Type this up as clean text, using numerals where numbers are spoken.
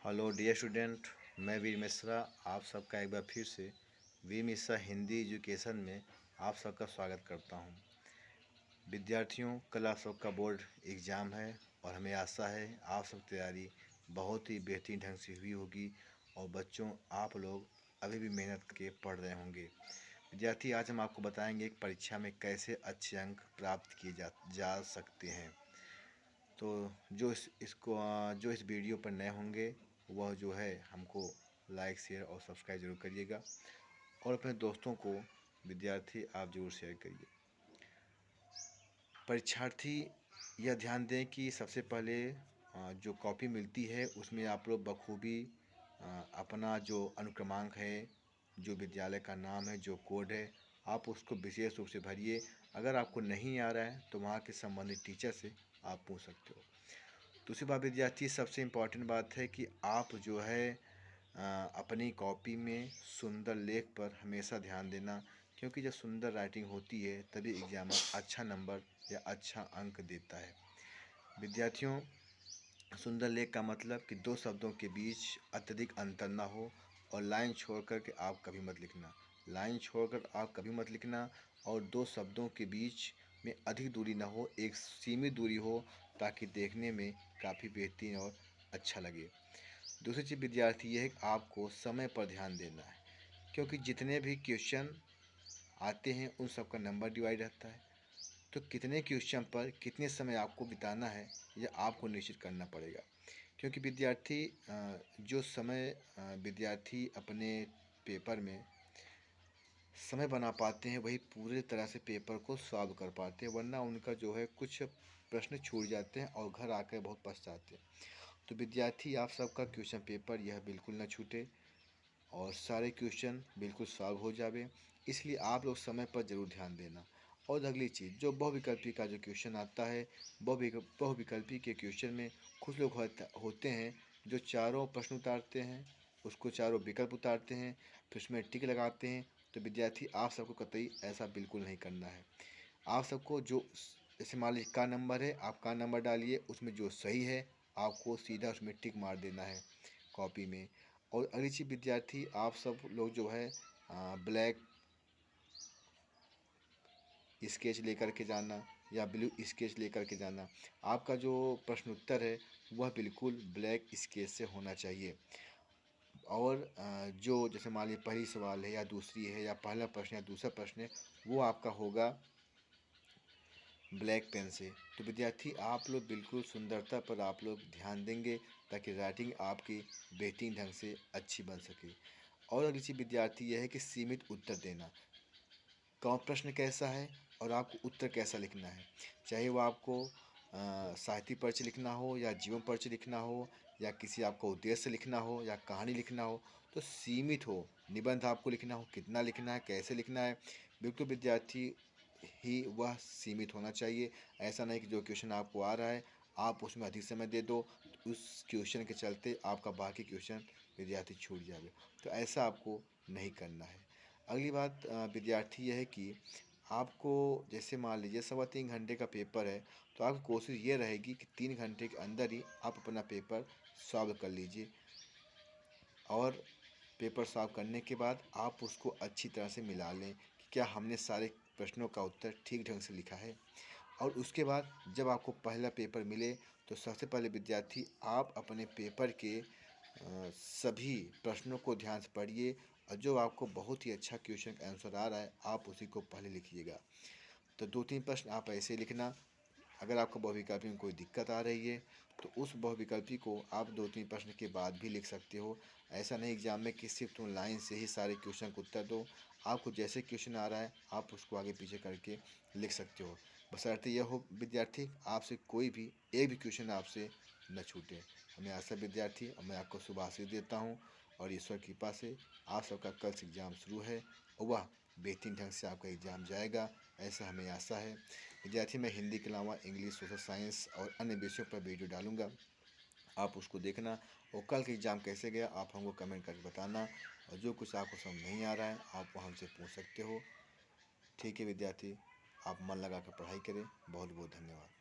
Hello dear student, मैं वीर मिश्रा आप सबका एक बार फिर से वीर मिश्रा हिंदी एजुकेशन में आप सबका स्वागत करता हूं। विद्यार्थियों, कल आप सबका बोर्ड एग्ज़ाम है और हमें आशा है आप सब तैयारी बहुत ही बेहतरीन ढंग से हुई होगी और बच्चों आप लोग अभी भी मेहनत करके पढ़ रहे होंगे। विद्यार्थी, आज हम आपको बताएंगे कि परीक्षा में कैसे अच्छे अंक प्राप्त किए जा सकते हैं। तो जो जो इस वीडियो पर नए होंगे वह जो है हमको लाइक शेयर और सब्सक्राइब जरूर करिएगा और अपने दोस्तों को विद्यार्थी आप जरूर शेयर करिए। परीक्षार्थी यह ध्यान दें कि सबसे पहले जो कॉपी मिलती है उसमें आप लोग बखूबी अपना जो अनुक्रमांक है, जो विद्यालय का नाम है, जो कोड है, आप उसको विशेष रूप से भरिए। अगर आपको नहीं आ रहा है तो वहाँ के संबंधित टीचर से आप पूछ सकते हो। दूसरी बात विद्यार्थी, सबसे इम्पॉर्टेंट बात है कि आप जो है अपनी कॉपी में सुंदर लेख पर हमेशा ध्यान देना, क्योंकि जब सुंदर राइटिंग होती है तभी एग्जामर अच्छा नंबर या अच्छा अंक देता है। विद्यार्थियों, सुंदर लेख का मतलब कि दो शब्दों के बीच अत्यधिक अंतर ना हो और लाइन छोड़कर के आप कभी मत लिखना। लाइन छोड़कर आप कभी मत लिखना और दो शब्दों के बीच में अधिक दूरी ना हो, एक सीमित दूरी हो, ताकि देखने में काफ़ी बेहतरीन और अच्छा लगे। दूसरी चीज़ विद्यार्थी यह है कि आपको समय पर ध्यान देना है, क्योंकि जितने भी क्वेश्चन आते हैं उन सब का नंबर डिवाइड रहता है। तो कितने क्वेश्चन पर कितने समय आपको बिताना है यह आपको निश्चित करना पड़ेगा, क्योंकि विद्यार्थी जो समय विद्यार्थी अपने पेपर में समय बना पाते हैं वही पूरे तरह से पेपर को सॉल्व कर पाते हैं, वरना उनका जो है कुछ प्रश्न छूट जाते हैं और घर आकर बहुत पछताते हैं। तो विद्यार्थी आप सबका क्वेश्चन पेपर यह बिल्कुल ना छूटे और सारे क्वेश्चन बिल्कुल सॉल्व हो जावे, इसलिए आप लोग समय पर ज़रूर ध्यान देना। और अगली चीज़, जो बहुविकल्पी का जो क्वेश्चन आता है, बहुविकल्पी के क्वेश्चन में कुछ लोग होते हैं जो चारों प्रश्न उतारते हैं, उसको चारों विकल्प उतारते हैं, फिर उसमें टिक लगाते हैं। तो विद्यार्थी आप सबको कतई ऐसा बिल्कुल नहीं करना है। आप सबको जो जैसे मान लीजिए का नंबर है, आप का नंबर डालिए, उसमें जो सही है आपको सीधा उसमें टिक मार देना है कॉपी में। और अगली चीज़ विद्यार्थी, आप सब लोग जो है ब्लैक स्केच लेकर के जाना या ब्लू स्केच लेकर के जाना। आपका जो प्रश्न उत्तर है वह बिल्कुल ब्लैक स्केच से होना चाहिए। और जो जैसे मान लीजिए पहली सवाल है या दूसरी है या पहला प्रश्न या दूसरा प्रश्न है, वो आपका होगा ब्लैक पेन से। तो विद्यार्थी आप लोग बिल्कुल सुंदरता पर आप लोग ध्यान देंगे ताकि राइटिंग आपकी बेहतरीन ढंग से अच्छी बन सके। और अगली चीज़ विद्यार्थी यह है कि सीमित उत्तर देना। कौन प्रश्न कैसा है और आपको उत्तर कैसा लिखना है, चाहे वो आपको साहित्य परिचय लिखना हो या जीवन परिचय लिखना हो या किसी आपको उद्देश्य लिखना हो या कहानी लिखना हो, तो सीमित हो। निबंध आपको लिखना हो, कितना लिखना है, कैसे लिखना है, बिल्कुल विद्यार्थी ही वह सीमित होना चाहिए। ऐसा नहीं कि जो क्वेश्चन आपको आ रहा है आप उसमें अधिक समय दे दो, उस क्वेश्चन के चलते आपका बाकी क्वेश्चन विद्यार्थी छूट जाए। तो ऐसा आपको नहीं करना है। अगली बात विद्यार्थी यह है कि आपको जैसे मान लीजिए 3.25 घंटे का पेपर है, तो आपकी कोशिश ये रहेगी कि 3 घंटे के अंदर ही आप अपना पेपर सॉल्व कर लीजिए। और पेपर सॉल्व करने के बाद आप उसको अच्छी तरह से मिला लें कि क्या हमने सारे प्रश्नों का उत्तर ठीक ढंग से लिखा है। और उसके बाद जब आपको पहला पेपर मिले तो सबसे पहले विद्यार्थी आप अपने पेपर के सभी प्रश्नों को ध्यान से पढ़िए और जो आपको बहुत ही अच्छा क्वेश्चन का आंसर आ रहा है आप उसी को पहले लिखिएगा। तो 2-3 प्रश्न आप ऐसे लिखना। अगर आपको बहुविकल्पी में कोई दिक्कत आ रही है तो उस बहुविकल्पी को आप 2-3 प्रश्न के बाद भी लिख सकते हो। ऐसा नहीं एग्जाम में कि सिर्फ तुम लाइन से ही सारे क्वेश्चन को उत्तर दो। आपको जैसे क्वेश्चन आ रहा है आप उसको आगे पीछे करके लिख सकते हो। बशर्ते यह हो विद्यार्थी आपसे कोई भी एक भी क्वेश्चन आपसे न छूटे। हमें आशा विद्यार्थी और मैं आपको शुभ आशीष देता हूँ और ईश्वर की कृपा से आप सबका कल से एग्ज़ाम शुरू है और वह बेहतरीन ढंग से आपका एग्ज़ाम जाएगा, ऐसा हमें आशा है। विद्यार्थी, मैं हिंदी के अलावा इंग्लिश, सोशल साइंस और अन्य विषयों पर वीडियो डालूंगा, आप उसको देखना और कल का एग्ज़ाम कैसे गया आप हमको कमेंट करके बताना। और जो कुछ आपको समझ नहीं आ रहा है आप वो हमसे पूछ सकते हो। ठीक है विद्यार्थी, आप मन लगा कर पढ़ाई करें। बहुत बहुत धन्यवाद।